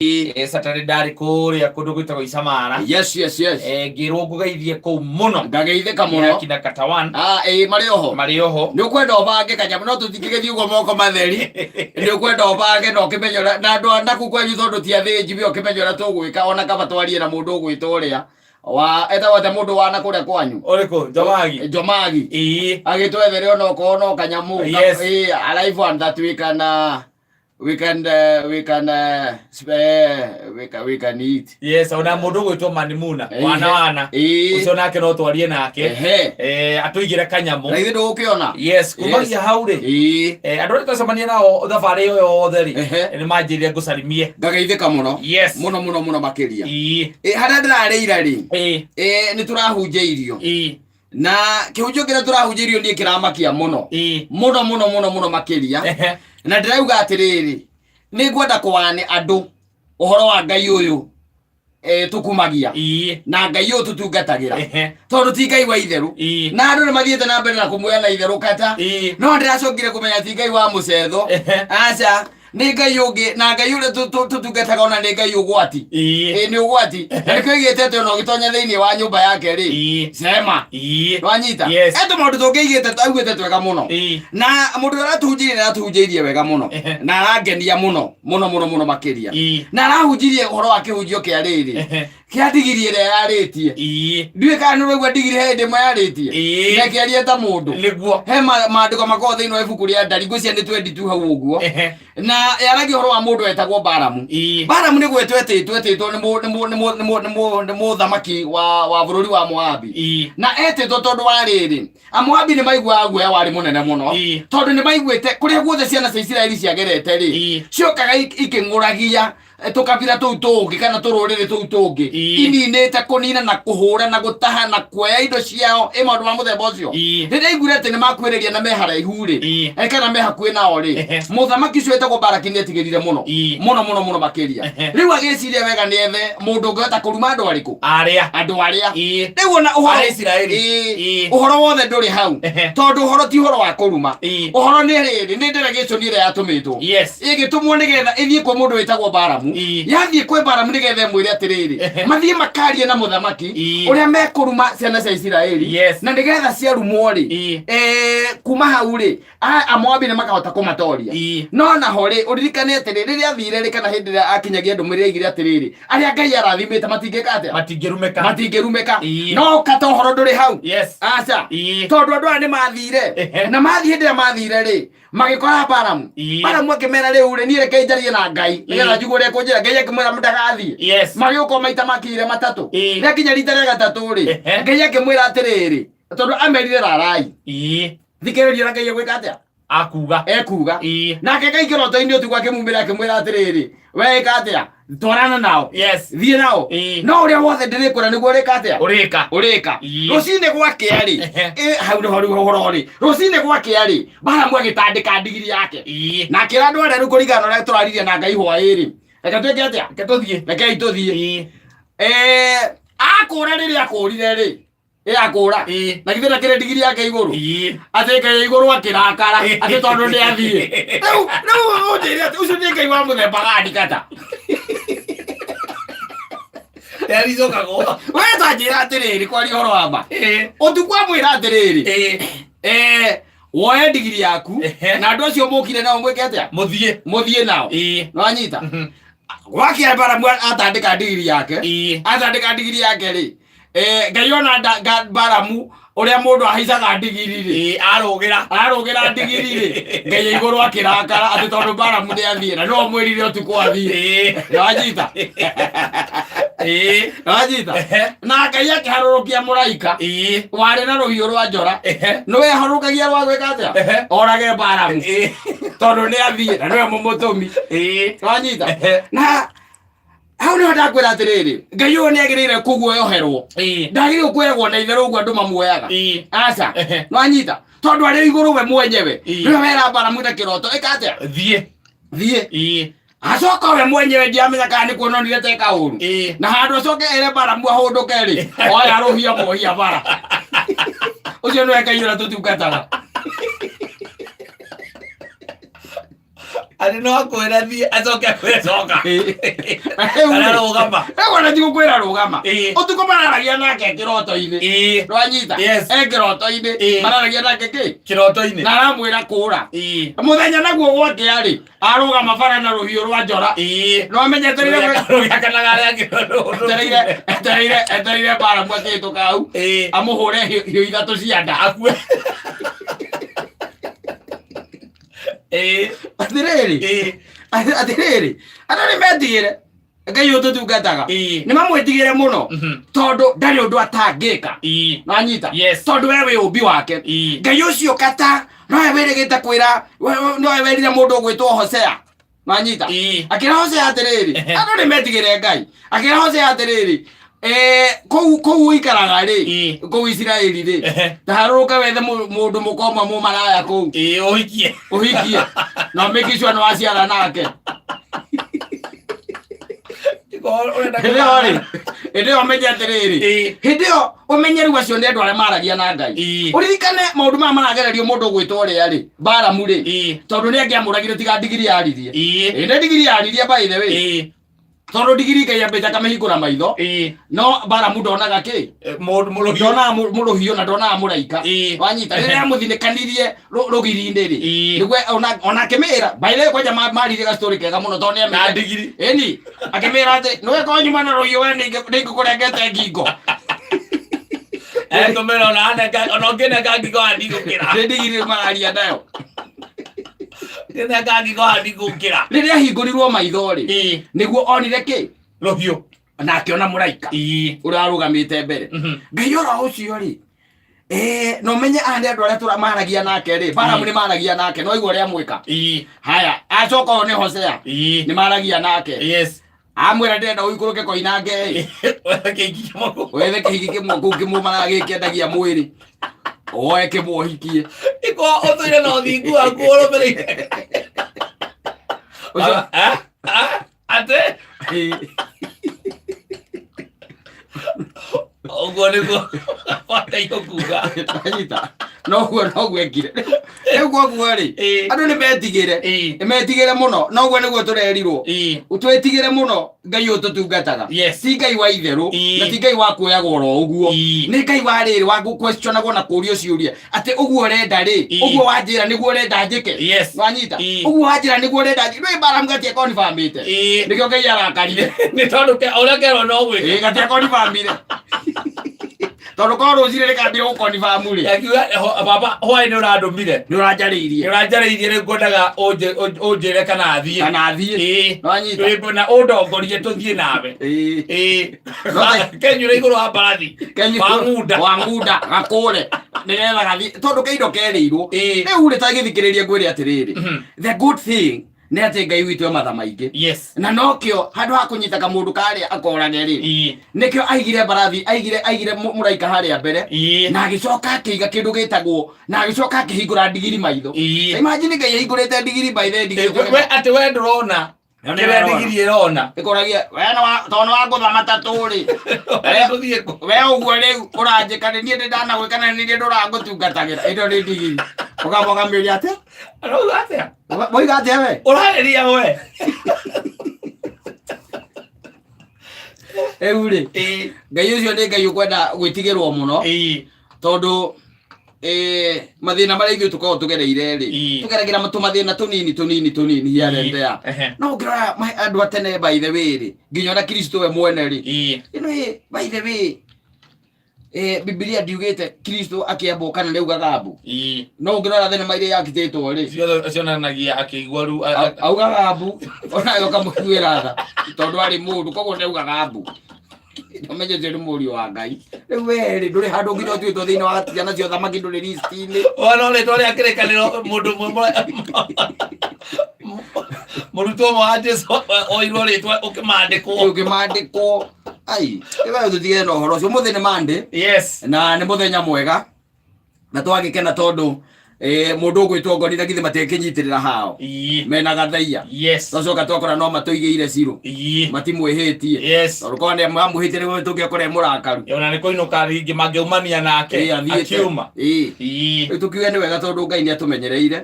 Saturday ndari kuria kundu gwitagwo Isamara. Yes. Ngirwo ngugeithie kuu muno. Ngageithika muno. Kina Katawan. Mari oho. Ni ukwenda obange kanyamu no tutikigethie ugo moko matheri. Ni ukwenda obange no kimenyora na andu anaku kwenyu tondu ti athiji bio kimenyora tugwika ona kaba twarie na mundu ugwita uria wa eta wata mundu wana kuria kwanyu uriko Jomagi agitwethere ona kono kanyamu alive and that we can eat. Yes, ona mundu gwitwo Manimuna wana ucio nake no twarie nake atuigire kanyamu na ithu ukiona. Yes, kumagia hauri andu twacemania nao thabari yo yothe ri ni manjirie ngucarimie ngageithika muno. Yes, muno makiria haria ndirarira ri ni turahunjia irio na kihunjio kira turahunjia irio ni kiramakia muno makiria na ndirauga atiriri ni ngwenda kuwane andu uhoro wa Ngai uyu tukumagia na Ngai uyu tutungatagira tondu ti Ngai wa itheru na andu ni mathiete na mbere na kumwena itheru kata no ndiracongire kumenya ti Ngai wa mucetho aca ni Ngai ungi na Ngai ule tutungataga ona ni Ngai ugwati ni ugwati ariko igitete no gitonya thiini wa nyumba yake ri sema wanyita eto mundu tungigite augite twega muno na mundu aratuhunjirie na atuhunjirie wega muno na arangenia muno makiria na arahunjirie uhoro wa kihunjio kia riri kia digirie ria yaritie ndui kana nurugwa digirie hindi mwe yaritie na kiaria ta mundu niguo he maandiko makoo thiini wa ibuku ria ndari ngwiciria ni 22 hau uguo na yaragi uhoro wa mundu etagwo Balamu ni gwetwetitwo ni muthamaki wa bururi wa Moabi na etitwo tondu wa riri Amoabi ni maigua guoya wari munene muno tondu ni maiguite kuria guothe ciana cia Isiraeli ciagerete ri ciokaga ikinguragia tukabira tuu tungi kana tururiri tuu tungi ininite kunina na kuhura na gutaha na kuoya indo ciao maundu ma muthemba ucio riria igure ati ni makwiriria na meharaihu ri kana me hakuhi nao ri muthamaki ucio etagwo Balaki ni etigirire muno makiria riu agiciria wega ni ethe mundu ungehota kuruma andu ariku andu aria riu ona uhoro wothe nduri hau tondu uhoro ti uhoro wa kuruma uhoro ni riri ni delegation ire yatumitwo igitumwo nigetha ithie kwa mundu wetagwo Balamu yathie kwe Balamu nigetha mwire atiriri mathie makarie na muthamaki uria mekuruma ciana cia Isiraeli na nigetha ciarumwo ri kuma hau ri Amoabi ni makahota kumatoria no na hori uririkane atiriri riria athire ri kana hindi ria akinyagia ndumire igire atiriri aria Ngai arathimite matingirumika no kata uhoro nduri hau aca tondu andu aya ni mathire na mathie hindi ria mathire ri magikora Balamu akimera riu ri ni reke njarie na Ngai nigetha njiguire kunjira Ngai akimwira mundagathie magiuko maita makire matatu ria kinya rita ria gatatu ri Ngai akimwira atiriri tondu amerire rarai thikiriria na Ngai gwika atia ekuga nake Ngai kiroto-ini utugu akimumira akimwira atiriri we ika atia twarana nao thie nao no uria wothe ndirikura niguo rika atia urika rucini gwakea ri hau ni hori uhoro ri rucini gwakea ri Balamu agitandika ndigiri yake na kira andu aria kurigana uria turaririe na Ngai hwairi reke twike atia reke tuthie akura riria akurire ri akura na githira kire ndigiri yake iguru ateka iguru akirakara ati tondu ni athie no ujire ati ucio ni Ngai wa muthemba gani kata yarizokago we tajira atiriri kwari horo wamba utukwa mwira atiriri woe ndigiri yaku na andu acio mukire nao mwike atia muthie nao no anyita gwakia Balamu atandika ndigiri yake ri Ngai ona Balamu uria mundu ahaicaga ndigiri ri arugira ndigiri ri Ngai iguru akirakara ati tondu Balamu ni athie na no mwirire utuku athie wanyita na Ngai akiharurukia muraika wari na ruhiu rwa njora niwe harurukagia rwa gwika atia orage Balamu tondu ni athie na niwe mumutumi wanyita na hau niho ndakwira atiriri Ngai uyu ni agirire kuguoyoherwo ndagirire kuoyagwo na itheru uguo andu mamuoyaga aca no anyita tondu ari iguru we mwenyewe niwe wera Balamu na kiroto ika atia thie acoka we mwenyewe ndiamenya kana ni kuononire teka uru na handu acoke ere Balamu ahunduke ri oya ruhia bara ucio niwe Ngai uria tutungataga Ani no akwira thie acoke kwecoka. Ana rugama. Wana ti gukwira rugama. Utuko mararagia nake kiroto-ini. Rwanyita. Kiroto-ini. Mararagia nake ki? Kiroto-ini. Na aramwira kura. Muthenya naguo gwake ari arugama bara na ruhiu rwa njora. No amenye terire kana gare akirodo. Terire bara mwake kau. Amuhure hiu ithatu cia nda akue. Atiriri. Andå nä metigä Ngai å tå tungataga nä mamwätigä muno tondå ndarä å ndå atangä ka nanyita tondå we wä å mbi wake Ngai å cio kata nowe wä rä gä te kwä ra nowe werire må ndå å gwä two Hosea nanyita akä ra Hosea atä rä rä andå nä metigä re Ngai akä ra Hosea atä rä rä kou ikaraga rĩ kou Isiraeli rĩ taharũka wethe mũndũ mũkomwa mũmaraya kou ũhikie na make sure nĩ waciara nake hĩndĩ ĩyo ũmenye atĩrĩrĩ hĩndĩ ĩyo ũmenyeru acio nĩ andũ arĩa maragia na Ngai ũririkane maũndũ maya maragererio mũndũ ũgwĩtwo ũrĩa rĩ Balamu rĩ tondũ nĩ angĩamũragire tiga ndigiri yaririe nĩ ndigiri yaririe by the way tondå ndigiri Ngai ambĩte akamĩhingũra maitho no Balamu ndonaga kĩ ndonaga mũrũhiũ na ndonaga mũraika wanyita rĩrĩa amũthinĩkanirie rũgiri-inĩ rĩ nĩguo ona akĩmĩra by the way kwanja maririe gacitorĩ kega mũno tondũ nĩamenye ĩni akĩmĩra atĩ nĩweka nyuma na rũhiũ we nĩngũkũrengete ngingo tũmĩra ona ũngĩnenga ngingo wandigũkĩra nĩ ndigiri mararia nayo rĩrĩa ahingũrirwo maitho rĩ nĩguo onire kĩ rũhiũ na akĩona mũraika ũrĩa warũgamĩte mbere Ngai oro ũcio rĩ no menye aya nĩ andũ arĩa tũramaragia nake rĩ Balamu nĩ maragia nake no igua rĩa mwĩka haya acoka o nĩ Hosea nĩ maragia nake amwĩra ndĩrenda ũikũrũke koinange wethe kĩhiki kĩmwe kũu kĩmũmara gĩkĩendagia mwĩrĩ oe kĩmũhikie iko ũtũire na ũthingu waku ũrũmĩrĩire atĩ ũguo nĩguo batairwo kuga noguo ekire rĩu koguo rĩ andũ nĩ metigĩre mũno noguo nĩguo tũrerirwo twĩtigĩre mũno Ngai ũyũ tũtungataga ti Ngai wa itherũ na ti Ngai wa kuoyaga oro ũguo nĩ Ngai wa rĩrĩ wa questionagwo na kũũrio ciũria atĩ ũguo ũrenda rĩ ũguo wanjĩra nĩguo ũrenda njĩke wanyita ũguo wanjĩra nĩguo ũrenda njĩke rĩu Balamu gatiĩ confirmĩte nĩkĩo Ngai arakarire nĩ tondũ ũrĩa kerwo no gwĩka gatiĩ confirmire tondũ korwo rũcirĩ rĩkambia gũkonfirm rĩ akiuga baba hwaĩ nĩ ũrandũmire nĩ ũranjarĩirie rĩu ngwendaga ũnjĩre kana thiĩ na ũndongorie tũthiĩ nawe kenyũre igũrũ wa mbarathi wa ngunda gakũre nĩgetha gathiĩ tondũ kĩindo kerĩirwo rĩu rĩ tagĩthikĩrĩria ngwĩre atĩrĩrĩ the good thing nĩ atĩ Ngai witũ matha maingĩ na nokĩo handũ ha kũnyita kamũndũ karĩa akorage rĩ nĩkĩo aigire mbarathi aigire mũraika harĩa mbere na agĩcoka akĩiga kĩndũ gĩtagwo na agĩcoka akĩhingũra ndigiri maitho imagine Ngai ahingũrĩte ndigiri maitho atĩ we ndũrona kĩrĩa ndigiri ĩrona ĩkoragia tondũ wa ngũtha matatũ rĩ we ũguo rĩu ũranjĩka nĩ niĩ ndĩndanagwĩka na nĩ niĩ ndũrangũtungatagĩra ĩno nĩ ndigiri ũkamũgamĩria atĩa arauga atĩa moiga atĩa we ũrarĩria we rĩu rĩ Ngai ũcio nĩ Ngai ũkwenda gwĩtigĩrwo mũno tondũ mathĩna marĩa ithuĩ tũkoragwo tũgereire rĩ tũgeragĩra tũmathĩna tũnini hiarendea no ũngĩrora andũ a tene by the way rĩ nginya ona Kristo we mwene rĩ ĩno by the way Biblia ndiugĩte Kristo akĩamba kana rĩu gathambu no ũngĩrora thenema iria yakitĩtwo rĩ cionanagia akĩigua rĩu augaga mbu ona yo kamũkuĩra tha tondũ arĩ mũndũ koguo ndaugaga mbu nomenyete nĩ mũriũ wa Ngai rĩu we rĩ ndũrĩ handũ nginya ũtuĩtwo thĩinĩ wa ciana cia ũthamaki ndũrĩ list-inĩ ona rĩtwa rĩa kĩrĩkanĩro mũndũ mũrutwo ũmwe wa Jesũ oirwo rĩtwa ũkĩmandĩkwo ai ĩwe tũtigĩre na ũhoro ũcio mũthĩ nĩ Monday na nĩ mũthenya mwega na twagĩkena tondũ mũndũ ũgwĩtwo Ngoni githĩ matekĩnyitĩrĩra hao mena gathaia twacoka twakora no matũigĩire cirũ matimwĩhĩtie tondũ korwo nĩ mamwĩhĩtie nĩguo tũngĩakora mũrakaru ona nĩ kũinũka rĩngĩ mangĩumania nake akiuma rĩu tũkiuge nĩ wega tondũ Ngai nĩ atũmenyereire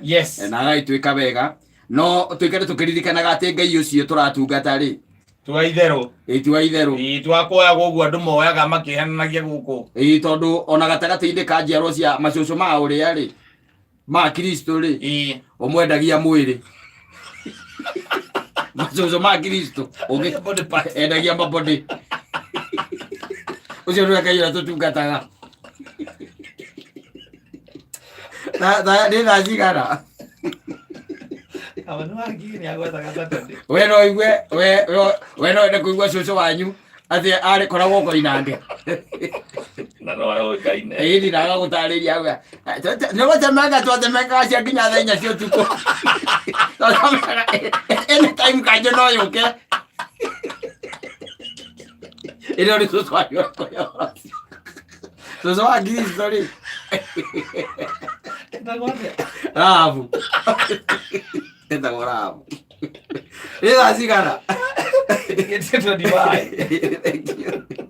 na agagĩtuĩka wega no tuikare tukiririkanaga ati Ngai ucio turatungata ri tua itherũ twakoya guguo andu moyaga makihenanagia guku tondu ona gatagati-ini ka njiarwa cia macucu ma uria ri ma Kristo ri umwendagia mwiri macucu ma Kristo endagia mabodi ucio nĩwe Ngai ũrĩa tũtungataga nĩ thaa cigana we no igue we no ende kuigua cucu wanyu ati ari koragwo koinange na no oikaine ĩni naga gũtarĩria auga nĩgũtemanga twatemengaga cia nginya thaa 4 cia ũtukũ anytime kanjũ no yũke ĩno nĩ cucu wanyu cucu wa Kristo rĩ Rahabu etagwo Rahabu nĩ thaa cigana? Thank you.